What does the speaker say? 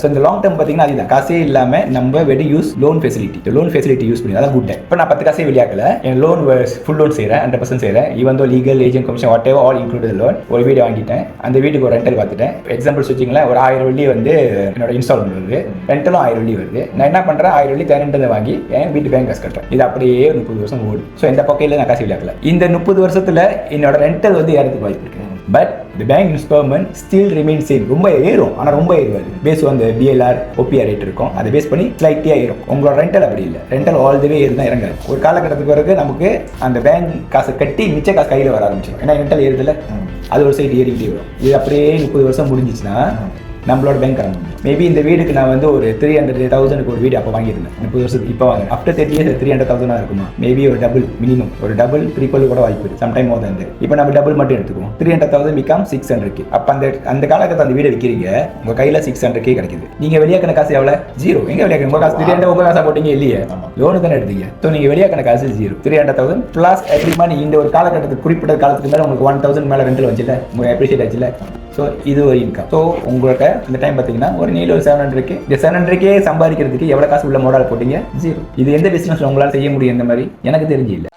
So இந்த long term பார்த்தீங்கன்னா அதுதான் காசே இல்லாமல் நம்ம வெடி யூஸ் லோன் ஃபெசிலிட்டி யூஸ் பண்ணி அதான் குட். இப்போ நான் 10 காசே வெளியாக்கல, என் லோன் ஃபுல் லோன் செய்கிறேன், 100% செய்கிறேன். Even though legal agent commission what ever all included loan. ஒரு வீடு வாங்கிட்டேன், அந்த வீட்டுக்கு ஒரு ரெண்டல் பார்த்துட்டேன். எக்ஸாம்பிள் வச்சிங்களேன், ஒரு 1000 வெள்ளி வந்து என்னோட இன்ஸ்டால்மெண்ட் வருது, ரெண்டலும் 1000 வெள்ளி வருது. நான் என்ன பண்ணுறேன், 1000 வெள்ளி தேரண்டதை வாங்கி என் வீட்டு பேங்க் காசு கட்டுறேன். இது அப்படியே 30 வருஷம் ஓடும். ஸோ இந்த பக்கையில் நான் காசு வெளியாக்கல. இந்த 30 வருஷத்தில் என்னோட ரெண்டல் வந்து ஏறதுக்கு வாய்ப்பு இருக்கு. But the bank installment still remains same. ரொம்ப ஏறும், ஆனால் ரொம்ப ஏறுவாது. பேஸ் வந்து BLR OPR ரேட் இருக்கும், அதை பேஸ் பண்ணி ஸ்லைட்டியாக ஏறும். உங்களோட ரெண்டல் அப்படி இல்லை, ரெண்டல் ஆல் தி வே ஏறு தான் இறங்காது. ஒரு காலகட்டத்துக்கு பிறகு நமக்கு அந்த பேங்க் காசை கட்டி மிச்ச காசு கையில் வர ஆரம்பிச்சிடும். ஏன்னா ரெண்டல் ஏறுதில்ல, அது ஒரு சைடு ஏறிக்கிட்டே வரும். இது அப்படியே 30 வருஷம் முடிஞ்சிச்சுன்னா நம்மளோட பேங்க் ஆரம்பிக்கும். மேபி இந்த வீடுக்கு நான் வந்து ஒரு 300,000 ஒரு வீடு அப்போ வாங்கியிருந்தேன், 30 வருஷத்துக்கு இப்போ வாங்க. ஆஃப்டர் 30 இயர்ஸ் 300,000 இருக்குமா? மேபி ஒரு டபுள் மினிமம், ஒரு டபுள் ட்ரிபிள் கூட வாய்ப்பு இருக்குது. Sometime more than that. இப்போ நம்ம டபுள் மட்டும் எடுத்துக்குவோம், 300,000 பிகம் 600K. அப்போ அந்த காலகட்டத்தில் அந்த வீடு விற்கிறீங்க, உங்கள் கையில் 600K கிடைக்குது. நீங்கள் வெளியாக்கின காசு எவ்வளோ? 0. எங்கே வெளியாக்கணும்? உங்கள் காசு 300 உங்கள் காசாக போட்டீங்க இல்லையே, லோனு தானே எடுத்தீங்க. ஸோ நீங்கள் வெளியாக்கின காசு 0, 300,000 ப்ளஸ் எவ்ரி மந்த். இந்த ஒரு காலகட்டத்துக்கு குறிப்பிட்ட காலத்துக்கு மேலே உங்களுக்கு 1,000 மேலே ரெண்டில் வச்சுல, உங்களுக்கு அப்ரிஷியேட் ஆச்சுல. ஸோ இது ஒரு இன்கம். ஸோ உங்கள்கிட்ட இந்த டைம் பார்த்தீங்கன்னா ஒரு நீல ஒரு 700K. இந்த 700K சம்பாதிக்கிறதுக்கு எவ்வளோ காசு உள்ள மோடால் போட்டீங்க? 0. இது எந்த பிஸ்னஸ் உங்களால் செய்ய முடியும்? இந்த மாதிரி எனக்கு தெரிஞ்சு இல்லை.